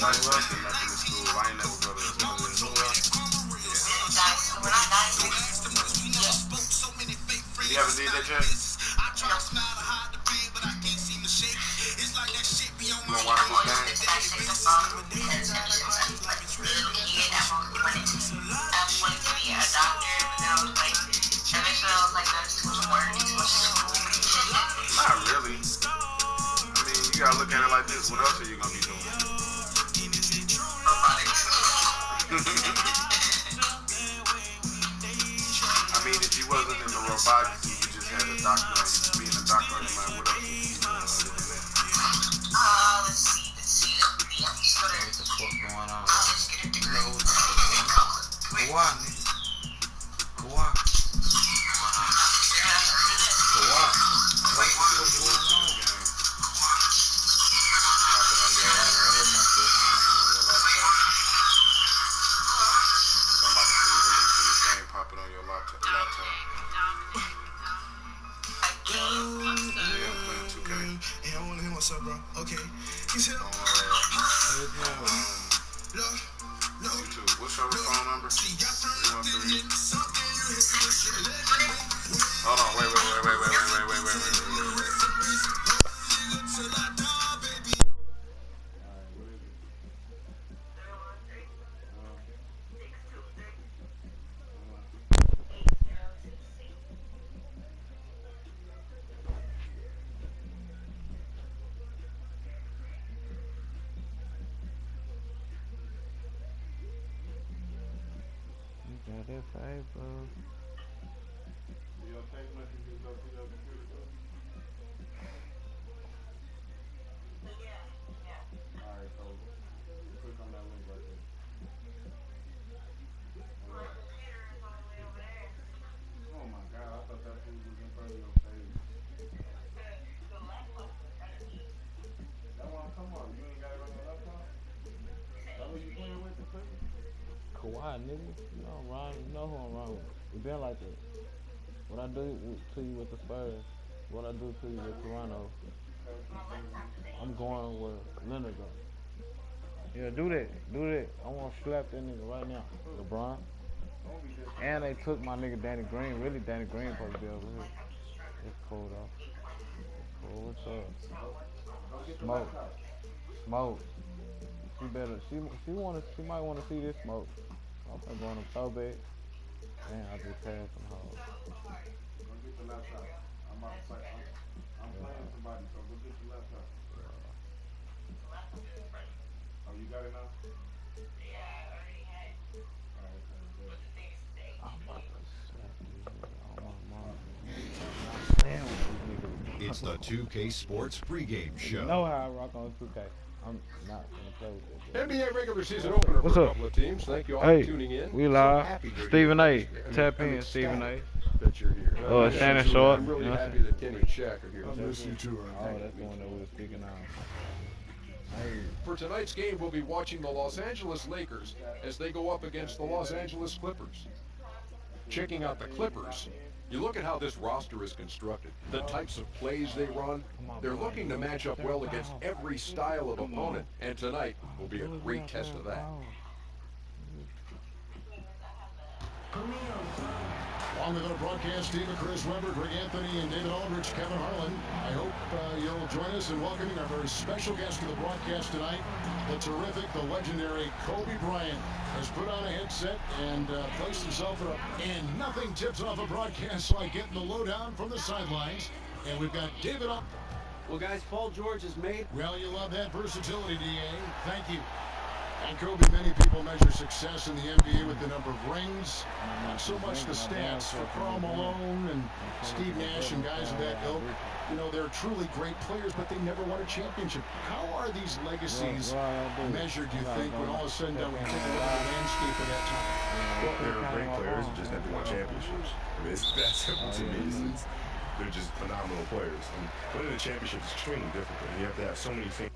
Nobody else did nothing in school. I ain't never go to school. You haven't did that yet? You wanna watch this game? Not really. I mean, you gotta look at it like this. What else are you gonna be doing? I mean, if you wasn't in the robotics, you just had a doctor, being a doctor, like, what else would you be doing other than that? What the fuck going on? You know what's going on? Kawhi. What's up, bro? Okay. He said, YouTube. What's your phone number? 313. Hold on, wait. Got that paper. Your text messages go to your computer too? Alright, so click on that link right there. Oh my god, I thought that food was in front of your face. That one, come on, you ain't got it on your laptop? That what you playing with the thing? Kawhi, nigga. You know I'm wrong. You know who I'm wrong with. It been like that. What I do to you with the Spurs, what I do to you with Toronto, I'm going where Leonard go. Yeah, do that. I want to slap that nigga right now. LeBron. And they took my nigga Danny Green. Really, Danny Green supposed to be over here. It's cool though. It's cool. What's up? Smoke. She might want to see this smoke. I'm gonna go on them throwback. Man, I just passed some hoes. Go get your laptop. I'm playing somebody, so go get your laptop. Oh, you got it now? I'm about to slap these niggas on my mama. It's the 2K Sports pregame show. You know how I rock on 2K. I'm not gonna play with this. NBA regular season opener for a couple of teams. Thank you all for tuning in. We live. So Stephen A. Tap I'm in, Stephen A. that you're here. Shannon Short. I'm really happy that Kenny and Shaq are here. I miss you too, Oh, that's the one that we were speaking on. For tonight's game, we'll be watching the Los Angeles Lakers as they go up against the Los Angeles Clippers. Checking out the Clippers, you look at how this roster is constructed, the types of plays they run. They're looking to match up well against every style of opponent, and tonight will be a great test of that. On the broadcast team of Chris Webber, Greg Anthony, and David Aldrich, Kevin Harlan. I hope you'll join us in welcoming our very special guest to the broadcast tonight. The terrific, the legendary Kobe Bryant has put on a headset and placed himself in and nothing tips off a broadcast like getting the lowdown from the sidelines. And we've got David up. Well, guys, Paul George has made... Well, you love that versatility, D.A. Thank you. And Kobe, many people measure success in the NBA with the number of rings, not so much the stats. For Karl Malone and Steve Nash and guys of that ilk, you know, they're truly great players, but they never won a championship. How are these legacies measured, do you think, when all of a sudden we take a look at the landscape of that time? Well, they're great players who just haven't won championships. I mean, it's that simple to me. They're just phenomenal players. And winning a championship is extremely difficult. You have to have so many things.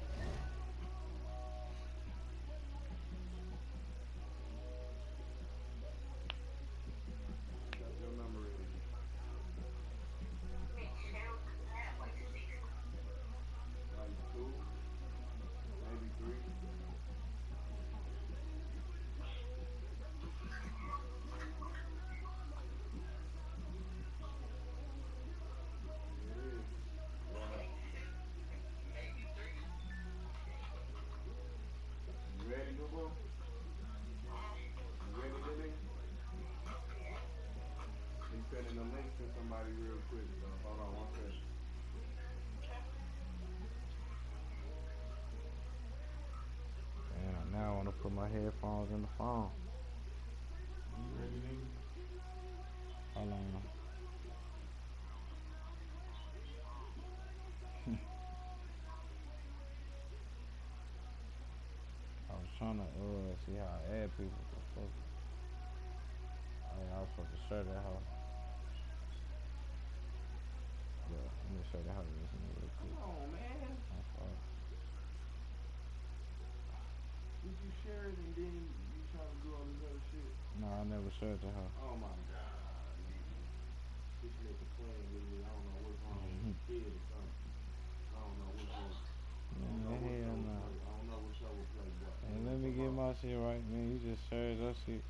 somebody real quick, though. Hold on one second. Damn, now I want to put my headphones in the phone. You ready, nigga? Hold on. I was trying to see how I add people. Oh, yeah, I was supposed to share that house. Yeah, let me show that house real quick. Come on, man. My fault. Did you share it and then you try to do all this other shit? No, I never shared that house. Oh my god. This nigga playing with me. I don't know what's wrong with his kid or something. I don't know what's wrong. Man, hell no. I don't know what's up with Playboy. Hey, let me get my shit right, man. You just shared your shit.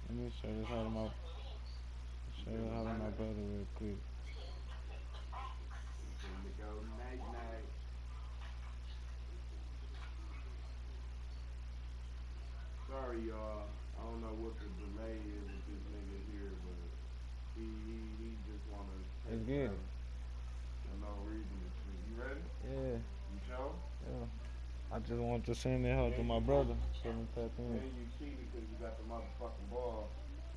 Let me share this out of my brother real quick. Finna go night night. Sorry y'all. I don't know what the delay is with this nigga here, but he just wanna Let's get it. for no reason and shit. You ready? Yeah, You sure? yeah. I just want to send that out to my brother. So we tap in. And you cheated because you got the motherfucking ball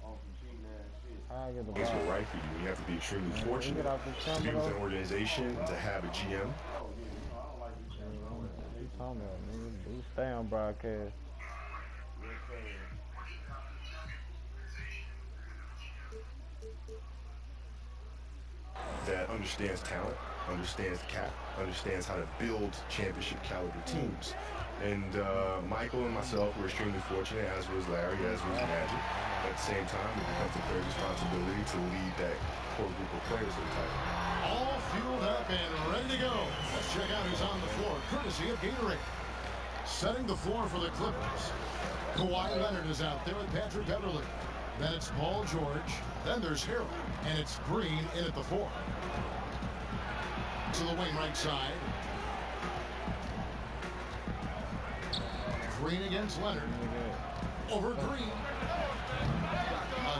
on some cheating ass shit. I get the It's ball. right for you. You have to be extremely Man, fortunate get off the to be with camera, an organization and to have a GM. Oh yeah, I don't like these things. What you talking about, nigga? We stay on broadcast. Yes, sir. That understands talent, understands cap, understands how to build championship caliber teams. And Michael and myself were extremely fortunate, as was Larry, as was Magic. At the same time, it becomes a player's responsibility to lead that core group of players to the title. All fueled up and ready to go. Let's check out who's on the floor, courtesy of Gatorade. Setting the floor for the Clippers. Kawhi Leonard is out there with Patrick Beverly. Then it's Paul George. Then there's Harold. And it's Green in at the 4. To the wing right side. Green against Leonard. Over Green.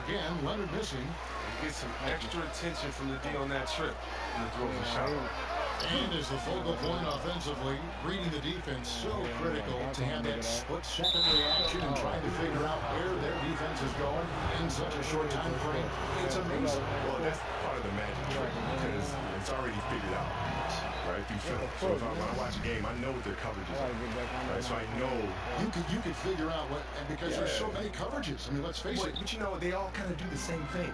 Again, Leonard missing. Get some extra attention from the D on that trip and the throw the shot. And as the focal point offensively, reading the defense, so critical to have that split-second reaction and trying to figure out where their defense is going in such a short time frame. It's amazing. Well, that's part of the magic trick because it's already figured out, right? Through film. So when I watch a game, I know what their coverages are, right? So I know you could figure out what, and because there's so many coverages. I mean, let's face it. But you know, they all kind of do the same thing,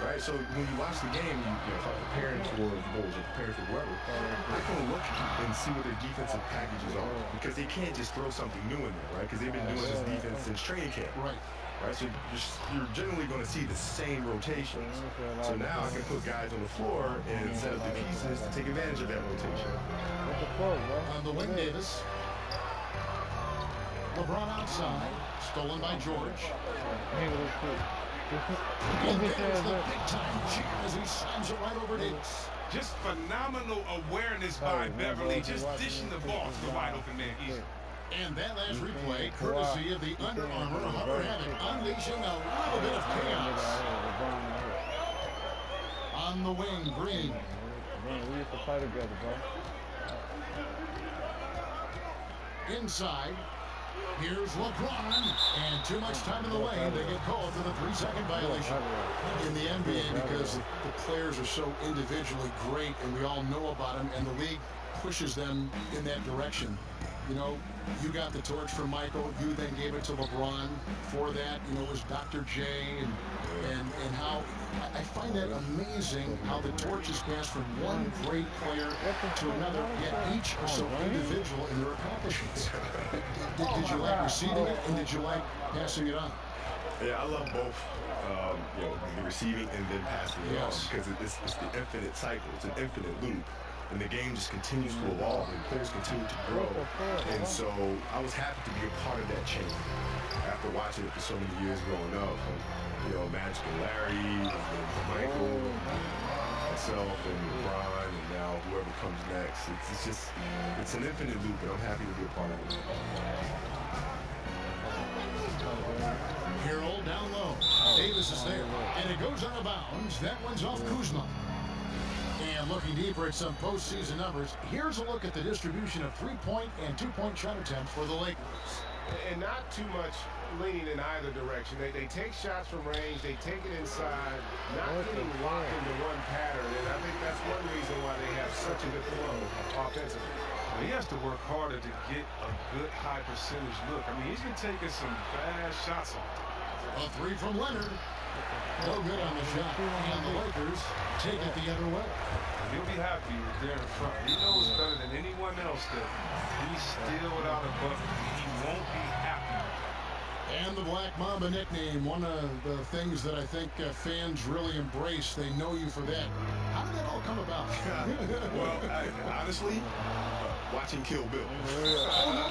right? So when you watch the game, if I'm preparing for the Bulls or preparing for whoever, I can look and see what their defensive packages are because they can't just throw something new in there, right? Because they've been doing this defense since training camp. Right. So you're generally going to see the same rotations. So now I can put guys on the floor and set up the pieces to take advantage of that rotation. What the fuck, bro? On the wing, Davis. LeBron outside. Stolen by George. Nigga, real quick. And there's the big-time cheer as he slams it right over Davis. Just phenomenal awareness by Beverly, just dishing the ball to the wide open man easy. And that last replay, courtesy of the Under Armour Hunter Havoc, unleashing a little bit of chaos. On the wing, Green. Man, we used to play together, bro. Inside. Here's LeBron. And too much time in the lane. They get called for the 3-second violation. In the NBA, because the players are so individually great and we all know about them, and the league pushes them in that direction. You know, you got the torch from Michael. You then gave it to LeBron. For that, you know, it was Dr. J and how I find that amazing how the torch is passed from one great player to another, yet each are so individual in their accomplishments. Did you like receiving it, and did you like passing it on? Yeah, I love both. You know, the receiving and then passing it on because it's the infinite cycle. It's an infinite loop. And the game just continues to evolve and players continue to grow. And so I was happy to be a part of that change after watching it for so many years growing up. And, you know, Magic and Larry, and Michael, and myself, and LeBron, and now whoever comes next. It's an infinite loop, and I'm happy to be a part of it. Harold down low. Davis Davis is there, and it goes out of bounds. That one's off Kuzma. And looking deeper at some postseason numbers, here's a look at the distribution of three-point and two-point shot attempts for the Lakers. And not too much leaning in either direction. They take shots from range, they take it inside, not getting locked into one pattern. And I think that's one reason why they have such a good flow offensively. Well, he has to work harder to get a good high percentage look. I mean, he's been taking some bad shots off. A three from Leonard. No good on the shot. And the Lakers take it the other way. He'll be happy with there in front. He knows better than anyone else that he's still without a bucket. He won't be happy. And the Black Mamba nickname, one of the things that I think fans really embrace. They know you for that. How did that all come about? Well, honestly, watching Kill Bill.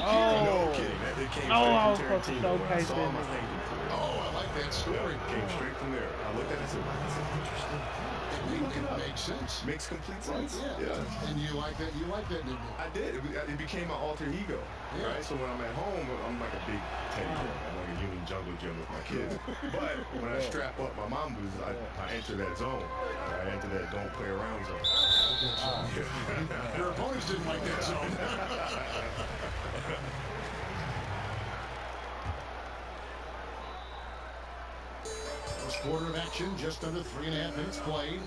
Oh, no kidding. It came I was straight supposed to from Tarantino. When I showcase saw him, I this. thanked him for it. Oh, I like that story. Came straight from there. I looked at it and said, wow, that's interesting. It makes sense. Makes complete sense. Yeah. And you like that? You like that nickname? I did. It became my alter ego. Yeah. Right? So when I'm at home, I'm like a big teddy bear. I'm like a human jungle gym with my kids. But when I strap up my Mambas, I enter that zone. I enter that don't play around zone. Your opponents didn't like that zone. First quarter of action, just under 3.5 minutes played.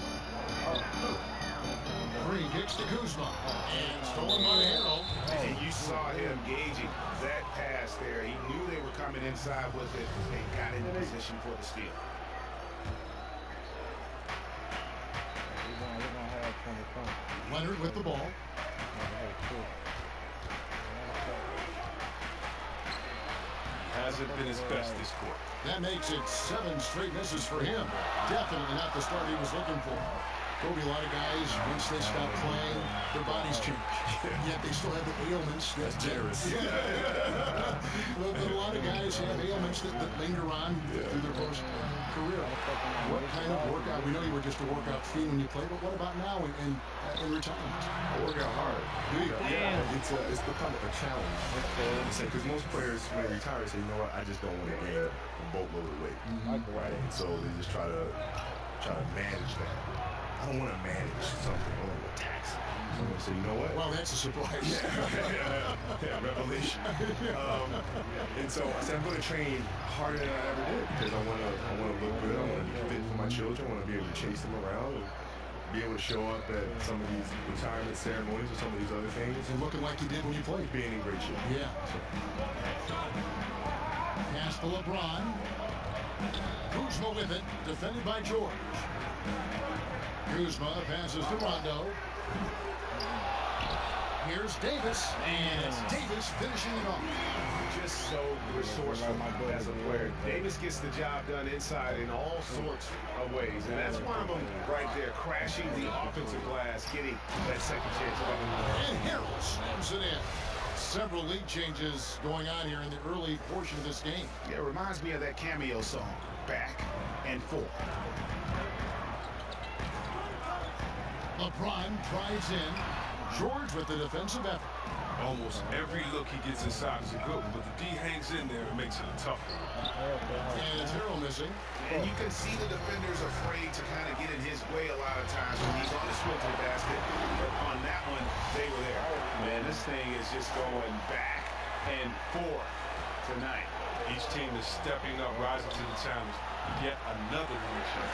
Green kicks to Kuzma. And stolen by Harrell. And you saw him gauging that pass there. He knew they were coming inside with it and got into position for the steal. Leonard with the ball. Hasn't been his best this quarter. That makes it 7 straight misses for him. Definitely not the start he was looking for. Kobe, a lot of guys, once they stop playing, their bodies change. Yet they still have the ailments. That's generous. But a lot of guys have ailments that linger on through their post career. What kind of workout? We know you were just a workout fiend when you played, but what about now in retirement? I work out hard. Yeah, it's become a challenge. Because most players, when they retire, say, you know what, I just don't want to gain a boatload of weight. Right? And so they just try to manage that. I don't want to manage something. I want to tax it. So I'm going to say, you know what? Well, that's a surprise. Yeah, revelation. And so I said, I'm going to train harder than I ever did because I want to look good. I want to be fit for my children. I want to be able to chase them around and be able to show up at some of these retirement ceremonies or some of these other things. And looking like you did when you played. Being in great shape. Yeah. Pass to LeBron. Kuzma with it. Defended by George. Kuzma passes to Rondo. Here's Davis, and Davis finishing it off. Just so resourceful as a player. Davis gets the job done inside in all sorts of ways, and that's one of them right there, crashing the offensive glass, getting that second chance. And Harrell slams it in. Several lead changes going on here in the early portion of this game. Yeah, it reminds me of that cameo song, Back and Forth. LeBron drives in. George with the defensive effort. Almost every look he gets inside is a good one, but the D hangs in there and makes it a tough one. And it's Harrell missing. And you can see the defenders afraid to kind of get in his way a lot of times when he's on the swing to the basket. But on that one, they were there. Man, this thing is just going back and forth tonight. Each team is stepping up, rising to the challenge. Yet another lead shot.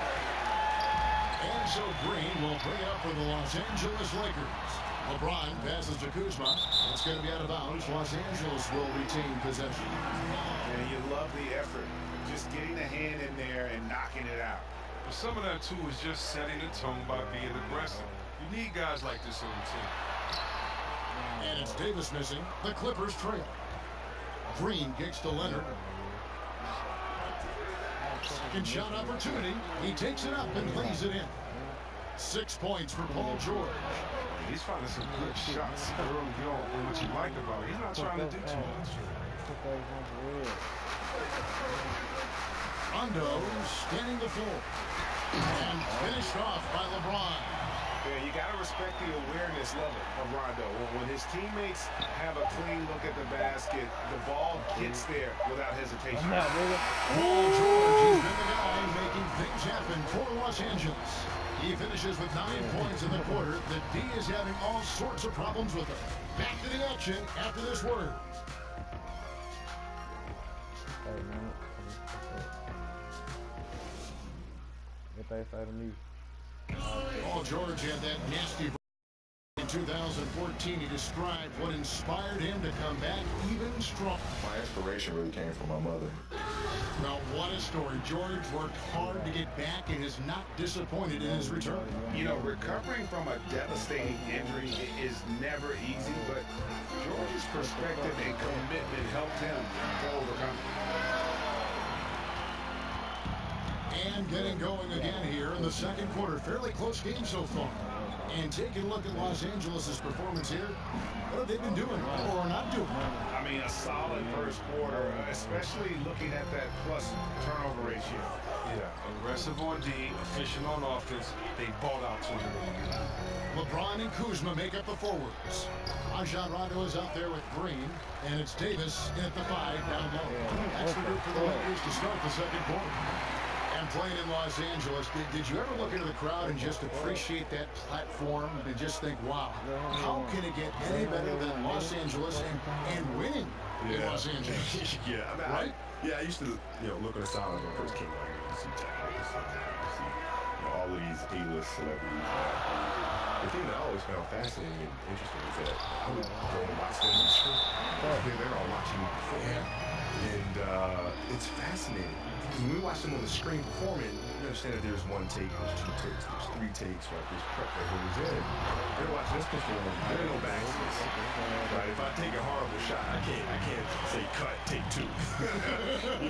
And so Green will bring it up for the Los Angeles Lakers. LeBron passes to Kuzma. It's going to be out of bounds. Los Angeles will retain possession. And you love the effort. Just getting the hand in there and knocking it out. But some of that, too, is just setting the tone by being aggressive. You need guys like this on the team. And it's Davis missing. The Clippers trail. Green kicks to Leonard. Second shot opportunity. He takes it up and lays it in. 6 points for Paul George. He's finding some good shots early on, and what you like about it, he's not trying to do too much. Rondo scanning the floor. And finished off by LeBron. Yeah, you got to respect the awareness level of Rondo. When his teammates have a clean look at the basket, the ball gets there without hesitation. Paul George has been the guy making Los Angeles. He finishes with 9 points in the quarter. The D is having all sorts of problems with him. Back to the action after this word. Paul George had that nasty in 2014. He described what inspired him to come back even stronger. My inspiration really came from my mother. Well, what a story. George worked hard to get back and is not disappointed in his return. You know, recovering from a devastating injury is never easy, but George's perspective and commitment helped him to overcome it. And getting going again here in the second quarter. Fairly close game so far. And taking a look at Los Angeles' performance here, what have they been doing or not doing? I mean, a solid first quarter, especially looking at that plus turnover ratio. Yeah, aggressive on D, efficient on offense. They balled out to him. LeBron and Kuzma make up the forwards. Rajon Rondo is out there with Green, and it's Davis at the 5 down low. That's the group for the Lakers to start the second quarter. And playing in Los Angeles, did you ever look into the crowd and just appreciate that platform and just think, wow, how can it get any better than Los Angeles and winning in Los Angeles? Yeah, I mean, right? I used to, look on the sidelines when I first came out here to see Texas, see all of these A-list celebrities. The thing that I always found fascinating and interesting is that I would go and watch them on the screen. They're all watching me perform. And it's fascinating. Because when we watch them on the screen performing, you understand that there's 1 take, there's 2 takes, there's 3 takes, right? There's prep that goes in. They're watching us perform. There ain't no backseat. Right? If I take a horrible shot, I can't say cut, take 2.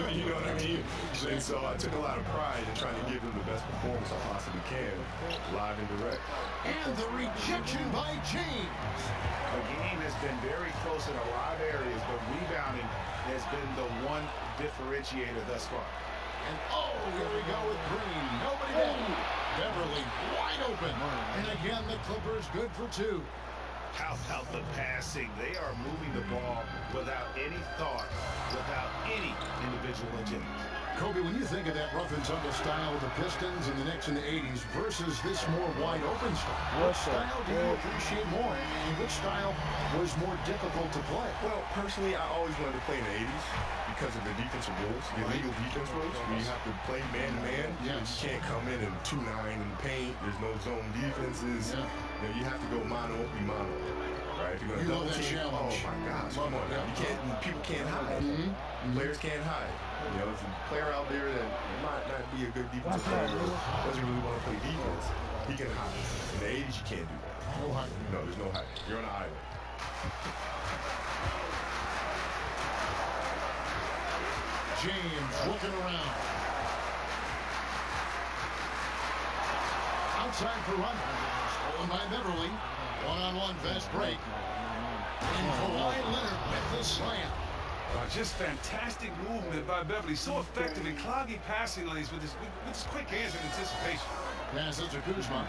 you know what I mean? And so I took a lot of pride in trying to give them the best performance I possibly can, live and direct. And the rejection by James. The game has been very close in a lot of areas, but rebounding has been the one differentiator thus far. And here we go with Green. Nobody there. Beverly wide open. And again, the Clippers good for 2. How about the passing? They are moving the ball without any thought, without any individual agenda. Kobe, when you think of that rough and tumble style of the Pistons and the Knicks in the 80s versus this more wide open style, what style do you appreciate more? And which style was more difficult to play? Well, personally, I always wanted to play in the 80s because of the defensive rules, the illegal defense rules, where you have to play man-to-man. Yes. You can't come in and 2-9 in the paint. There's no zone defenses. You have to go mono, mono. Right? If you're going to double team, oh my gosh, come on now. People can't hide. Players can't hide. There's a player out there that might not be a good defensive player, doesn't really want to play defense, he can hide. In the 80s, you can't do that. No hiding. No, there's no hiding. You're on an island. James looking around. Outside for Rondo. Stolen by Beverly. One-on-one fast break. And Kawhi Leonard with the slam. Just fantastic movement by Beverly. So effective in clogging passing lanes with his quick hands and anticipation. Passes to Kuzma.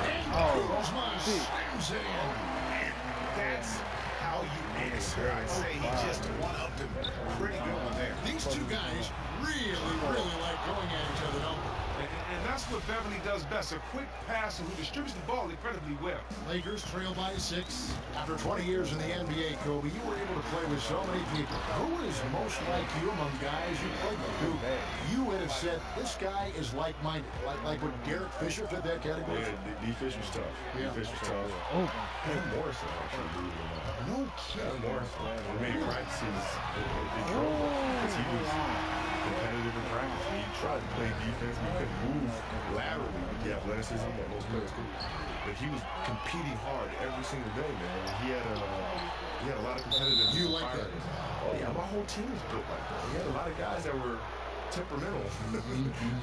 And Kuzma slams it in. That's how you answer. I'd say he just one-upped him. Pretty good one there. These two guys really like going at each other, don't they? And that's what Beverly does best, a quick passer who distributes the ball incredibly well. Lakers trail by 6. After 20 years in the NBA, Kobe, you were able to play with so many people. Who is most like you among guys you played with? Who you would have said, this guy is like-minded? Like would Derek Fisher fit that category? Yeah, D. Fisher's tough. D. Fisher's tough. Adam Morrison actually moved him up. No kidding. Adam Morrison. When many practices, they drove him because he was competitive in practice. He tried to play defense, but he couldn't move laterally with the athleticism that most players could. But he was competing hard every single day, man. He had a lot of competitive. You like that? Oh yeah, my whole team was built like that. He had a lot of guys that were temperamental. A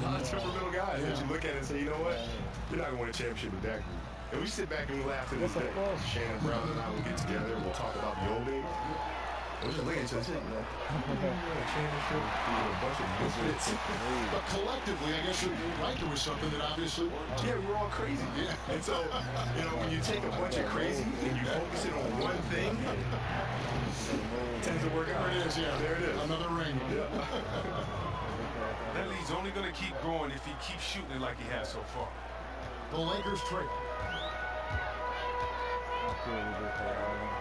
lot of temperamental guys that you look at and say, you know what? You're not going to win a championship with that group. And we sit back and we laugh to this day. Shannon Brown and I will get together and we'll talk about the old days. We'll just look at each other and say, a championship with a bunch of misfits. But collectively, I guess you're right, there was something that obviously worked. Yeah, we were all crazy. Yeah. And so, when you take a bunch of crazy and you focus it on one thing, it tends to work out. There it is, yeah. There it is. Another ring. That leads He's only going to keep going if he keeps shooting it like he has so far. The Lakers trail.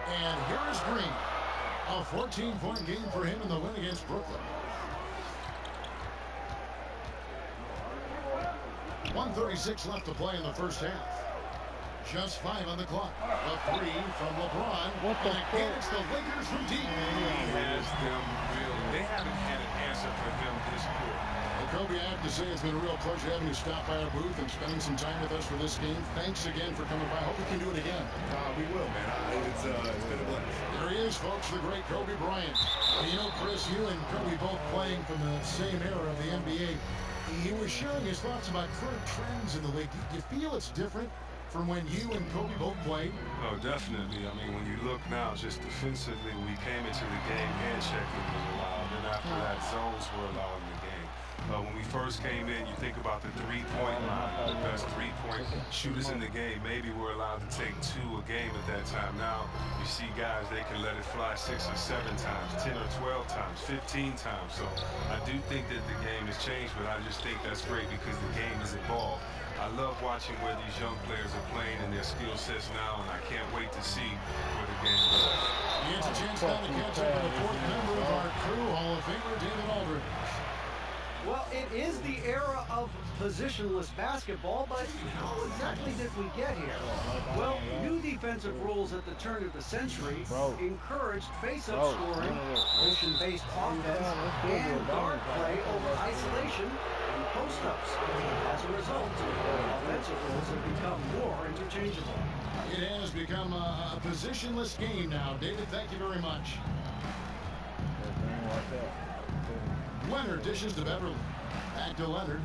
And here is Green. A 14-point game for him in the win against Brooklyn. 1:36 left to play in the first half. Just 5 on the clock. A 3 from LeBron. And again, it's the Lakers from deep. He has them really. They haven't had an answer for him this quarter. Well, Kobe, I have to say it's been a real pleasure having you stop by our booth and spending some time with us for this game. Thanks again for coming by. Hope we can do it again. We will, man. It's been a blessing. There he is, folks, the great Kobe Bryant. You know, Chris, you and Kobe both playing from the same era of the NBA. He was sharing his thoughts about current trends in the league. Do you feel it's different from when you and Kobe both played? Oh, definitely. I mean, when you look now, just defensively, we came into the game, hand checking was allowed. Then after that, zones were allowed in the game. When we first came in, you think about the three-point line, the best three-point shooters in the game. Maybe we're allowed to take 2 a game at that time. Now, you see guys, they can let it fly 6 or 7 times, 10 or 12 times, 15 times. So I do think that the game has changed, but I just think that's great because the game has evolved. I love watching where these young players are playing and their skill sets now, and I can't wait to see where the game goes. He gets a chance now to catch up with the 4th member of our crew, Hall of Famer David Aldridge. Well, it is the era of positionless basketball, but how exactly did we get here? Well, new defensive rules at the turn of the century encouraged face-up scoring, motion-based offense, and guard play over isolation and post-ups. As a result, offensive rules have become more interchangeable. It has become a positionless game now. David, thank you very much. Leonard dishes to Beverly. Back to Leonard.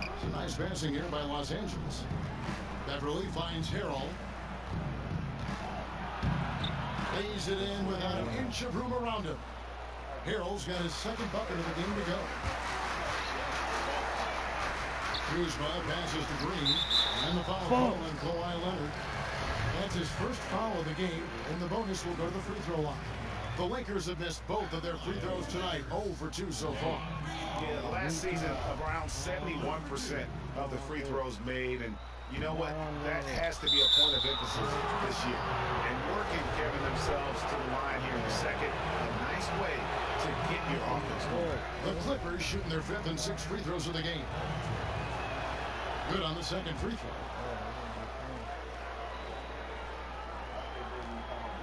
It's a nice passing here by Los Angeles. Beverly finds Harrell. Lays it in without an inch of room around him. Harrell's got his 2nd bucket of the game to go. Kuzma passes to Green. And the foul call on Kawhi Leonard. That's his first foul of the game, and the bonus will go to the free throw line. The Lakers have missed both of their free throws tonight, 0 for 2 so far. Yeah, last season, around 71% of the free throws made, and you know what? That has to be a point of emphasis this year. And working, Kevin, themselves to the line here in the second, a nice way to get your offense going. The Clippers shooting their 5th and 6th free throws of the game. Good on the 2nd free throw.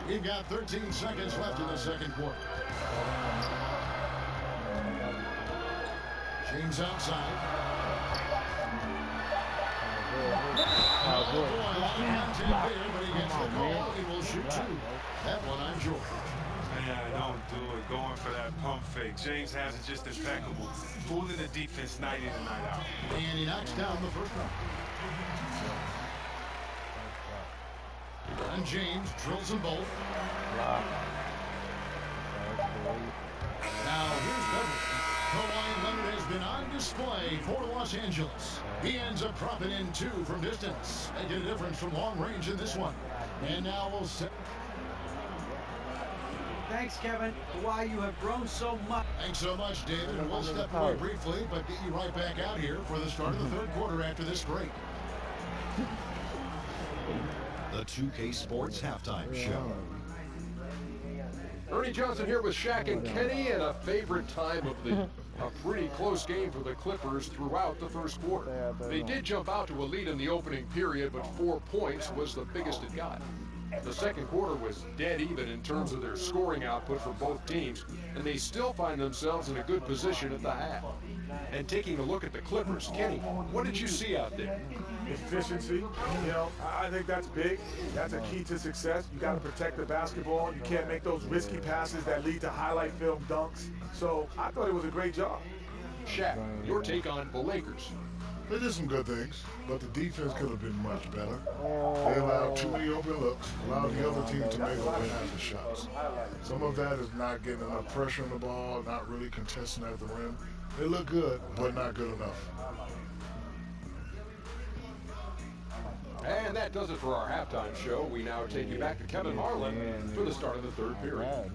We've got 13 seconds left in the 2nd quarter. James outside. But he gets the call. He will shoot 2. That one on George. Man, don't do it. Going for that pump fake. James has it just impeccable. Fooling the defense night in and night out. And he knocks down the first one. And James drills them both. Now here's Beverly. Kawhi Leonard has been on display for Los Angeles. He ends up dropping in 2 from distance, making a difference from long range in this one. And now we'll set. Thanks, Kevin. Kawhi, you have grown so much. Thanks so much, David. And we'll step away briefly, but get you right back out here for the start of the 3rd quarter after this break. The 2K Sports Halftime Show. Ernie Johnson here with Shaq and Kenny, and a favorite time of a pretty close game for the Clippers throughout the 1st quarter. They did jump out to a lead in the opening period, but 4 points was the biggest it got. The 2nd quarter was dead even in terms of their scoring output for both teams, and they still find themselves in a good position at the half. And taking a look at the Clippers, Kenny, what did you see out there? Efficiency, you know, I think that's big. That's a key to success. You got to protect the basketball. You can't make those risky passes that lead to highlight film dunks. So I thought it was a great job. Shaq, your take on the Lakers. They did some good things, but the defense could have been much better. They allowed too many open looks, allowed the other team to make open half the shots. Some of that is not getting enough pressure on the ball, not really contesting at the rim. They look good, but not good enough. And that does it for our halftime show. We now take you back to Kevin Harlan for the start of the 3rd period. I ain't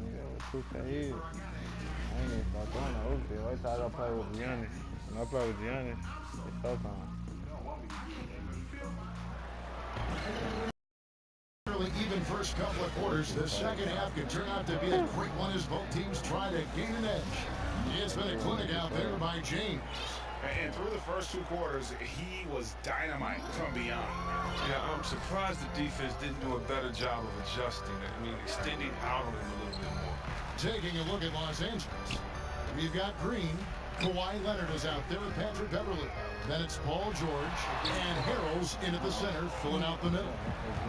even start doing that over there. Wait till I go play with Giannis. When I play with Giannis, it's showtime. Even first couple of quarters, the second half could turn out to be a quick one as both teams try to gain an edge. It's been a clinic out there by James. And through the first 2 quarters, he was dynamite from beyond. Yeah, I'm surprised the defense didn't do a better job of adjusting. I mean, extending out on him a little bit more. Taking a look at Los Angeles, we've got Green. Kawhi Leonard is out there with Patrick Beverly. Then it's Paul George and Harrell's in at the center, filling out the middle.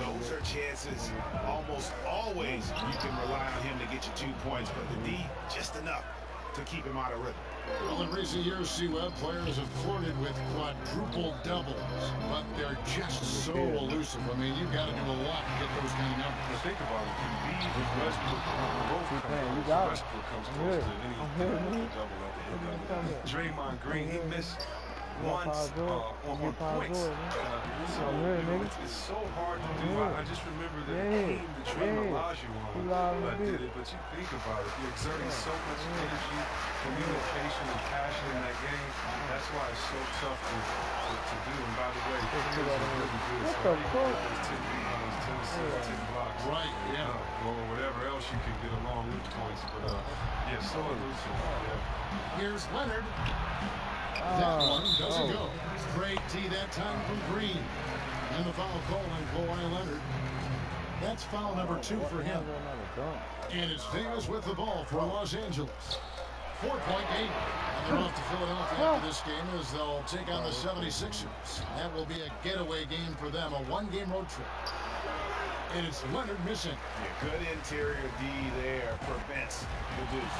Those are chances almost always you can rely on him to get you 2 points, but the D, just enough to keep him out of rhythm. Well, in recent years, C-Web players have flirted with quadruple doubles, but they're just so elusive. I mean, you've got to do a lot to get those kind of numbers. But think about it. Embiid, Westbrook, Westbrook comes close to any double at the end. Draymond Green, he missed once on points. It's so hard to do. I just remember the game, the Dream Olajuwon that did it. But you think about it, you're exerting so much energy, communication, and passion in that game. That's why it's so tough to do. And by the way, it was really good. So 10 rebounds, 10 assists, 10 blocks. Right, yeah. Or whatever else you can get along with points. But yeah, so elusive. Yeah. Here's Leonard. That one doesn't go. Great D that time from Green. And the foul call on Kawhi Leonard. That's foul number 2 for him. And it's Davis with the ball for Los Angeles. 4-point game. And they're off to Philadelphia after this game as they'll take on the 76ers. That will be a getaway game for them, a 1-game road trip. And it's Leonard missing. Yeah, good interior D there prevents the deuce.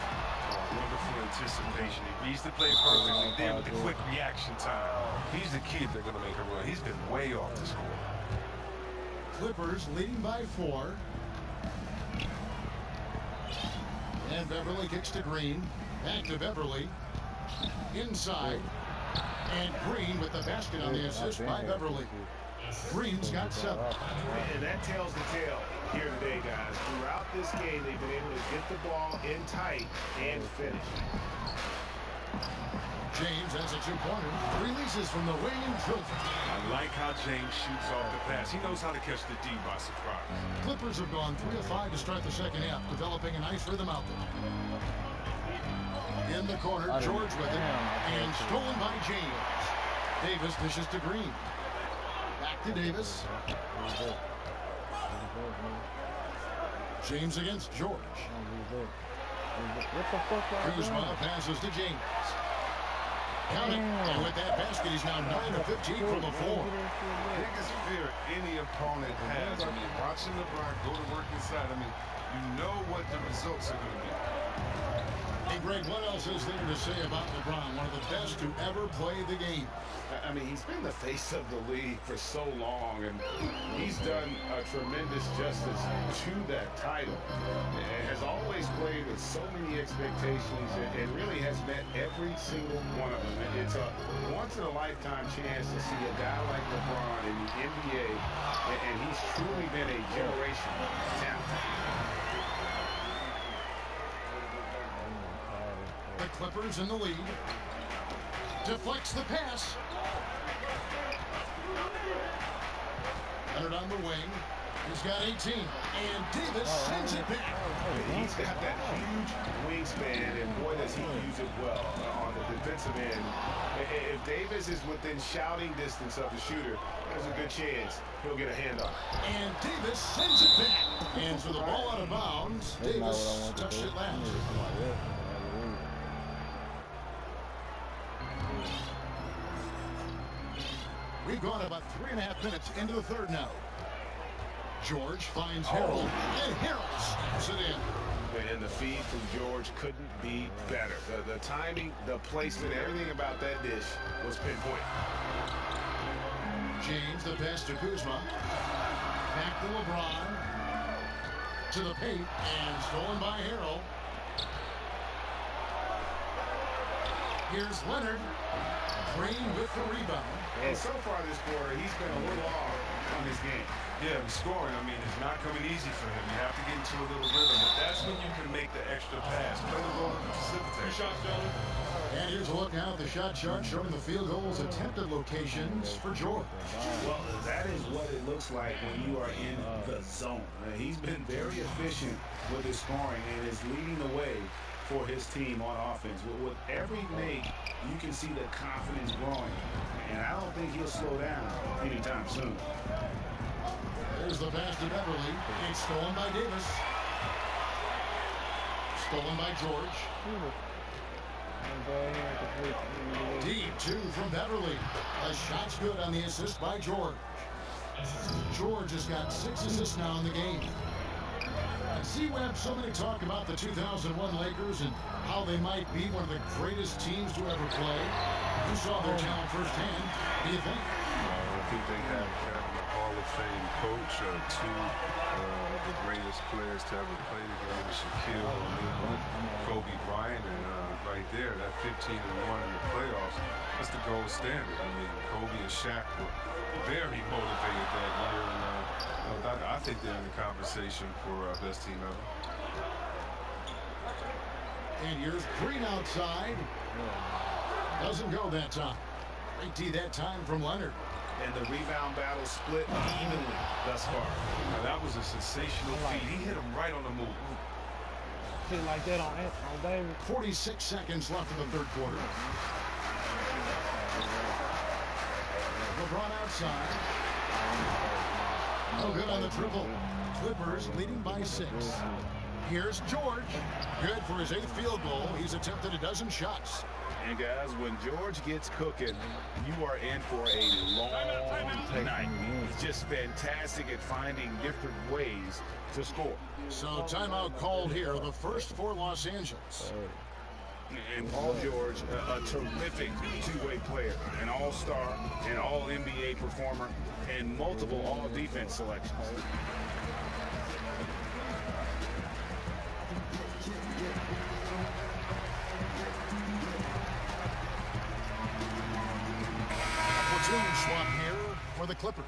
Wonderful anticipation. He reads the play perfectly. Then with the quick reaction time. He's the key if they're going to make a run. He's been way off the score. Clippers leading by 4. And Beverly kicks to Green. Back to Beverly. Inside. And Green with the basket on the assist by Beverly. Green's got 7. And that tells the tale here today, guys. Throughout this game, they've been able to get the ball in tight and finish. James has a 2-pointer. Releases from the wing and drills it. I like how James shoots off the pass. He knows how to catch the D by surprise. Clippers have gone 3 of 5 to start the second half, developing a nice rhythm out there. In the corner, George with it, and stolen by James. Davis dishes to Green. Back to Davis. James against George. Kuzma passes to James. Counting, and with that basket, he's now 9 of 15 from the floor. Biggest fear any opponent has. I mean, watching LeBron go to work inside, I mean, you know what the results are going to be. Hey, Greg, what else is there to say about LeBron? One of the best to ever play the game. I mean, he's been the face of the league for so long, and he's done a tremendous justice to that title. And has always played with so many expectations and really has met every single one of them. And it's a once-in-a-lifetime chance to see a guy like LeBron in the NBA, and he's truly been a generational talent. The Clippers in the lead. Deflects the pass. Leonard on the wing. He's got 18. And Davis sends it back. He's got that huge wingspan, and boy, does he use it well on the defensive end. If Davis is within shouting distance of the shooter, there's a good chance he'll get a handoff. And Davis sends it back. And so the ball out of bounds. Davis touched it last. We've gone about 3.5 minutes into the third now. George finds Harrell, and Harrell snaps it in. And the feed from George couldn't be better. The timing, the placement, everything about that dish was pinpoint. James, the pass to Kuzma. Back to LeBron. To the paint, and stolen by Harrell. Here's Leonard. Green with the rebound. And so far this quarter, he's been a little off on this game. Yeah, the scoring, I mean, it's not coming easy for him. You have to get into a little rhythm, but that's when you can make the extra pass. Play the role of the facilitator. Shots, gentlemen. And here's a look now at the shot chart showing the field goals attempted locations for George. Well, that is what it looks like when you are in the zone. He's been very efficient with his scoring and is leading the way for his team on offense. With every make, you can see the confidence growing. And I don't think he'll slow down anytime soon. There's the pass to Beverly. It's stolen by Davis. Stolen by George. Deep two from Beverly. The shot's good on the assist by George. George has got 6 assists now in the game. And C-Web, so many talk about the 2001 Lakers and how they might be one of the greatest teams to ever play. You saw their talent firsthand. What do you think? I think they have a Hall of Fame coach, 2 of the greatest players to ever play the game, Shaquille O'Neal, Kobe Bryant, and right there, that 15-1 in the playoffs, that's the gold standard. I mean, Kobe and Shaq were very motivated that year, and I think they're in the conversation for best team ever. And here's Green outside. Doesn't go that time. Great D that time from Leonard. And the rebound battle split evenly thus far. Now, that was a sensational feed. He hit him right on the move. Shit like that on Davis. 46 seconds left in the third quarter. LeBron outside. No good on the triple. Clippers leading by 6. Here's George. Good for his 8th field goal. He's attempted a dozen shots. And guys, when George gets cooking, you are in for a long night. He's just fantastic at finding different ways to score. So timeout called here, the first for Los Angeles. And Paul George, a terrific two-way player, an all-star, an all-NBA performer, and multiple all-defense selections. Platoon swap here for the Clippers.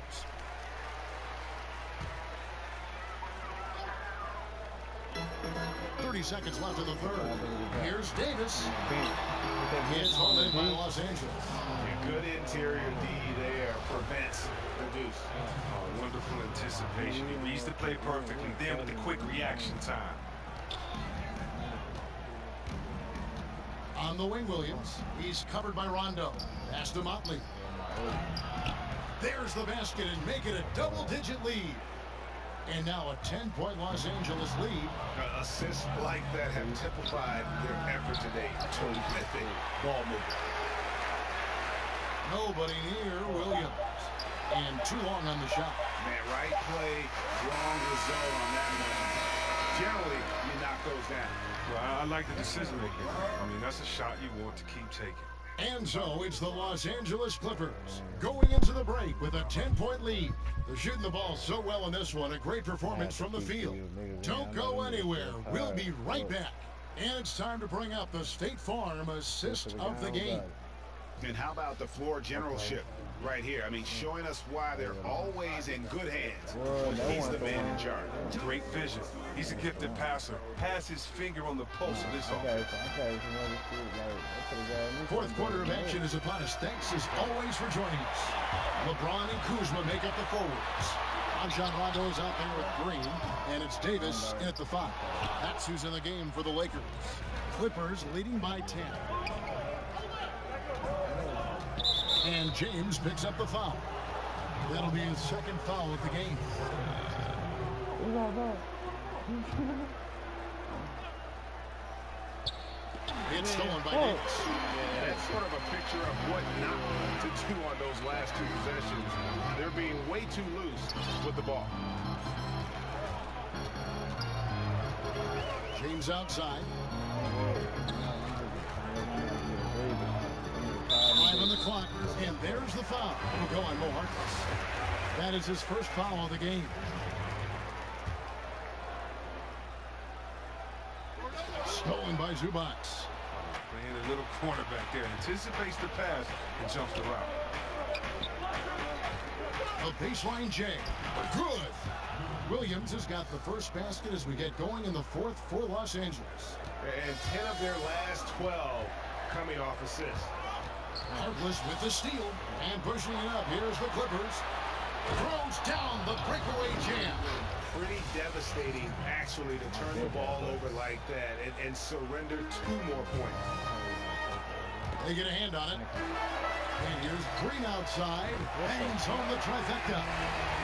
Seconds left in the third. Here's Davis. It's hauled in by Los Angeles. Good interior D there prevents the deuce. Oh, wonderful anticipation. He reads the play perfectly. Then with the quick reaction time. On the wing, Williams. He's covered by Rondo. Pass to Motley. There's the basket and make it a double-digit lead. And now a 10-point Los Angeles lead. Assists like that have typified their effort today. Terrific ball movement. Nobody near Williams. And too long on the shot. Man, right play, wrong result on that one. Generally, you knock those down. Well, I like the decision making. I mean, that's a shot you want to keep taking. And so it's the Los Angeles Clippers going into the break with a 10-point lead. They're shooting the ball so well in this one. A great performance from the field. Don't go anywhere. We'll be right back. And it's time to bring up the State Farm assist of the game. And how about the floor generalship right here? I mean, showing us why they're always in good hands when he's the man in charge. Great vision. He's a gifted passer. Has his finger on the pulse of this offense. Fourth quarter of action is upon us. Thanks as always for joining us. LeBron and Kuzma make up the forwards. Rajon Rondo is out there with Green, and it's Davis in at the 5. That's who's in the game for the Lakers. Clippers leading by 10. And James picks up the foul. That'll be his second foul of the game. It's stolen by Davis. Yeah, that's sort of a picture of what not to do on those last 2 possessions. They're being way too loose with the ball. James outside. 5 on the clock, and there's the foul. We'll go on more. That is his first foul of the game. Stolen by Zubac. Playing a little cornerback there. Anticipates the pass and jumps the route. A baseline J. Good. Williams has got the first basket as we get going in the fourth for Los Angeles. And 10 of their last 12 coming off assists. Harkless with the steal and pushing it up. Here's the Clippers. Throws down the breakaway jam. Pretty devastating, actually, to turn the ball over like that and surrender 2 more points. They get a hand on it. And here's Green outside. Hangs home the trifecta.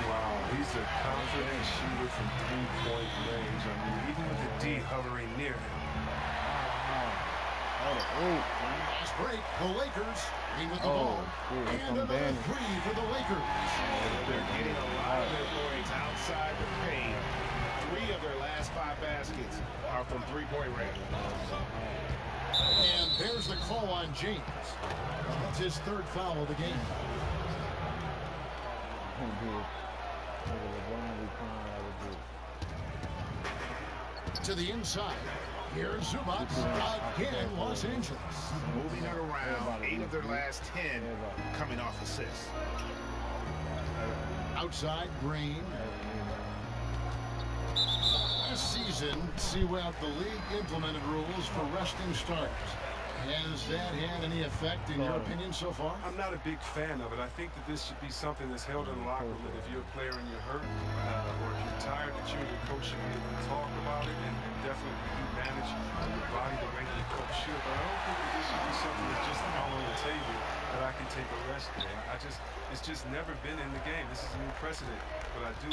Wow, he's a confident shooter from 3-point range. I mean, even with the D hovering near him. Last break, the Lakers in with the ball. And another 3 for the Lakers. They're getting a lot of their points outside the paint. 3 of their last 5 baskets are from 3-point range. And there's the call on James. That's his 3rd foul of the game. To the inside. Here's Zubac. Again, Los Angeles. Moving it around. 8 of their last 10 coming off assists. Outside, Green. Last season, throughout the league implemented rules for resting starters. Has that had any effect, in your opinion, so far? I'm not a big fan of it. I think that this should be something that's held in the locker room. That if you're a player and you're hurt, or if you're tired, that you and your coach should be able to talk about it and definitely you manage your body the way that your coach should. But I don't think that this should be something that's just out on the table that I can take a rest day. It's just never been in the game. This is a new precedent. But I do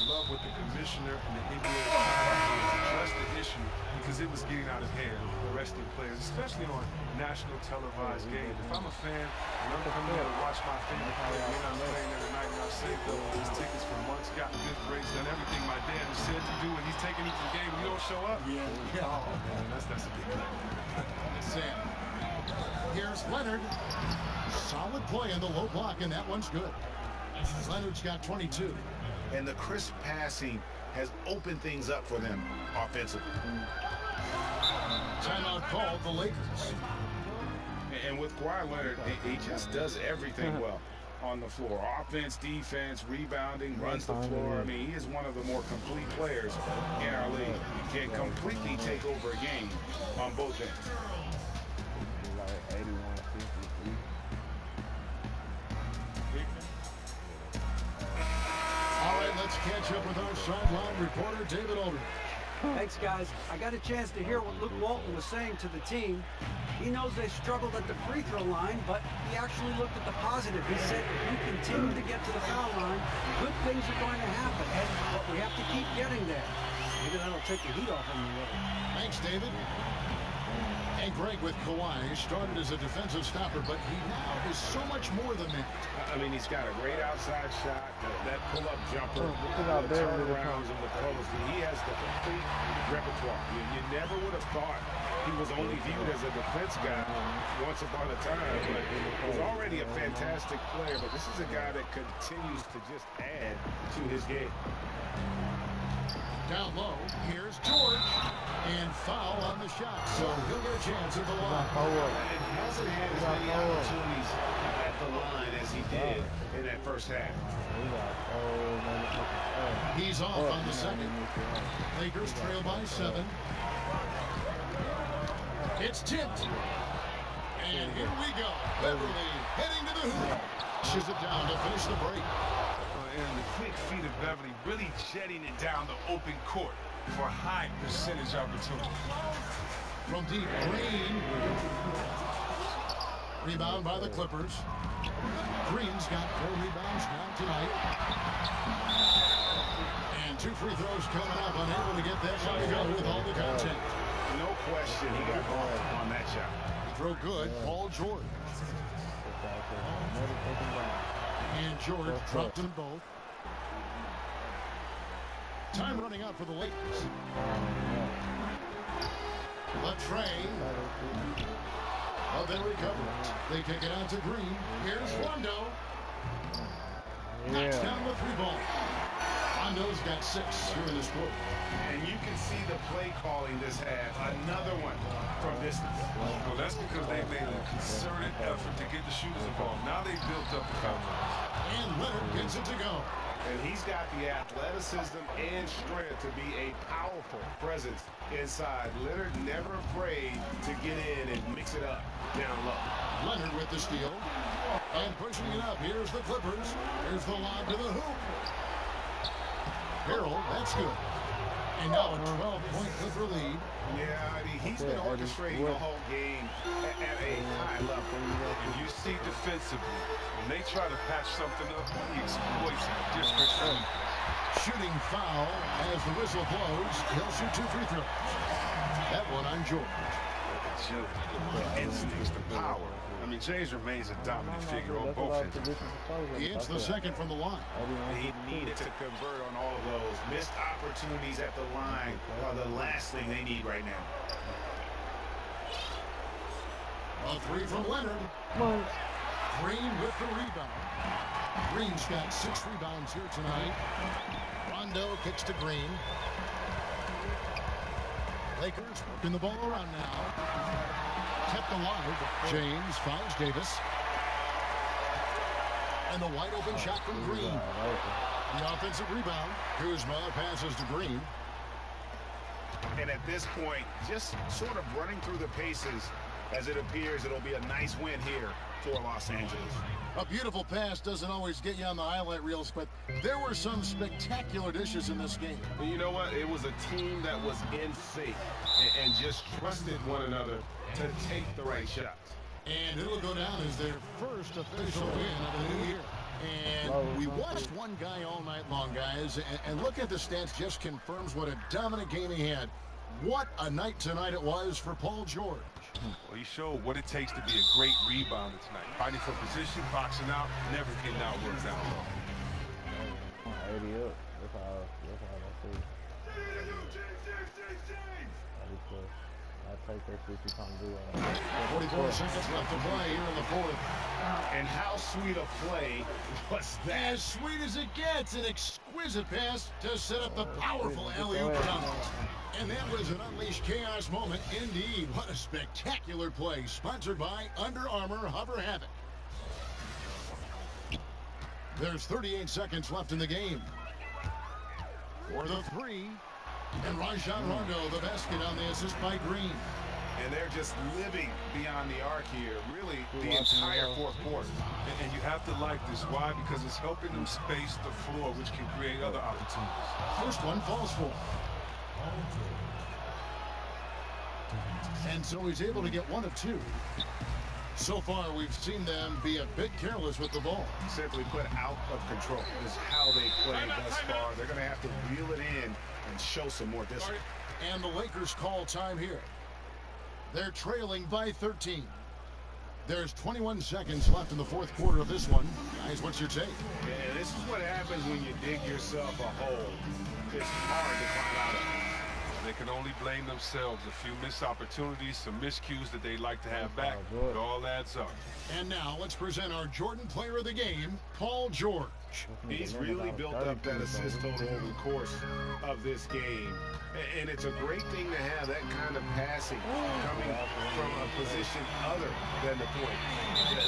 love what the commissioner and the NBA is trying to do is address the issue because it was getting out of hand, arresting players, especially on national televised games. If I'm a fan and I'm coming here to watch my favorite player, and I'm playing there tonight and I've saved up these tickets for months, gotten good grades, done everything my dad has said to do, and he's taking me to the game and you don't show up? Yeah. Oh, man, that's a big thing. Sam. Here's Leonard. Solid play in the low block, and that one's good. Leonard's got 22. And the crisp passing has opened things up for them offensively. Timeout called the Lakers. And with Kawhi Leonard, he just does everything well on the floor. Offense, defense, rebounding, runs the floor. I mean, he is one of the more complete players in our league. He can completely take over a game on both ends. All right, let's catch up with our sideline reporter, David Aldridge. Thanks, guys. I got a chance to hear what Luke Walton was saying to the team. He knows they struggled at the free throw line, but he actually looked at the positive. He said, if we continue to get to the foul line, good things are going to happen, but we have to keep getting there. Maybe that'll take the heat off him a little. Thanks, David. And Greg with Kawhi. He started as a defensive stopper, but he now is so much more than that. I mean, he's got a great outside shot, that pull-up jumper, the turnarounds and the post. He has the complete repertoire. You never would have thought he was only viewed as a defense guy once upon a time, but he was already a fantastic player. But this is a guy that continues to just add to his game. Down low, here's George, and foul on the shot, so he'll get a chance at the line. And he hasn't had as many opportunities at the line as he did in that first half. He's off on the second. Lakers trail by 7. It's tipped. And here we go. Beverly heading to the hoop. Pushes it down to finish the break. And the quick feet of Beverly really jetting it down the open court for a high percentage opportunity. From deep, Green. Rebound by the Clippers. Green's got 4 rebounds now tonight. And 2 free throws coming up. Unable to get that shot to go with all the contact. No question he got ball on that shot. Throw good, Paul George. And George dropped them both. Time running out for the Lakers. Latrey. Oh, they recover it. They kick it out to Green. Here's Rondo. Knocks down the 3-ball. Rondo's got 6 here in this quarter. And you can see the play calling this half. Another one from distance. Well, that's because they made a concerted effort to get the shooters involved. Now they've built up the confidence. And Leonard gets it to go. And he's got the athleticism and strength to be a powerful presence inside. Leonard never afraid to get in and mix it up down low. Leonard with the steal. And pushing it up. Here's the Clippers. Here's the lob to the hoop. Harrell, that's good. And now a 12-point Clipper lead. Yeah, I mean, he's been orchestrating the whole game at a high level. And you see defensively, when they try to patch something up, he exploits it differently. Shooting foul as the whistle blows. He'll shoot 2 free throws. That one on George. The instincts, the power. I mean, James remains a dominant figure on both ends. It's the second from the line. He needed to convert on all of those. Missed opportunities at the line are the last thing they need right now. A 3 from Leonard. Green with the rebound. Green's got 6 rebounds here tonight. Rondo kicks to Green. Lakers working the ball around now. Kept alive. James finds Davis. And a wide open shot from Green. The offensive rebound. Kuzma passes to Green. And at this point, just sort of running through the paces as it appears it'll be a nice win here for Los Angeles. A beautiful pass doesn't always get you on the highlight reels, but there were some spectacular dishes in this game. And you know what? It was a team that was in sync and just trusted one another to take the right shots. And it'll go down as their first official win of the new year. And we watched one guy all night long, guys, and look at the stats, just confirms what a dominant game he had. What a night tonight it was for Paul George. Well, he showed what it takes to be a great rebounder tonight. Fighting for position, boxing out, never getting outworked down low. 80 up. That's how I see it. I take that shit you can't do it. 44 seconds left to play here in the fourth. And how sweet a play was that? As sweet as it gets, an exquisite pass to set up the powerful alley-oop run. And that was an unleashed chaos moment indeed. What a spectacular play, sponsored by Under Armour Hover Havoc. There's 38 seconds left in the game. For the 3. And Rajon Rondo, the basket on the assist by Green. And they're just living beyond the arc here, really, the entire fourth quarter. And you have to like this. Why? Because it's helping them space the floor, which can create other opportunities. First one falls for. And so he's able to get 1 of 2. So far, we've seen them be a bit careless with the ball. Simply put, out of control is how they played thus far. They're going to have to reel it in and show some more discipline. And the Lakers call time here. They're trailing by 13. There's 21 seconds left in the fourth quarter of this one. Guys, what's your take? Yeah, this is what happens when you dig yourself a hole. It's hard to climb out of. They can only blame themselves. A few missed opportunities, some miscues that they'd like to have back. It all adds up. And now let's present our Jordan player of the game, Paul George. He's really built up that assist total over the course of this game. And it's a great thing to have that kind of passing coming from a position other than the point.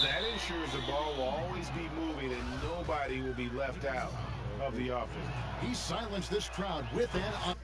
That ensures the ball will always be moving and nobody will be left out of the offense. He silenced this crowd with an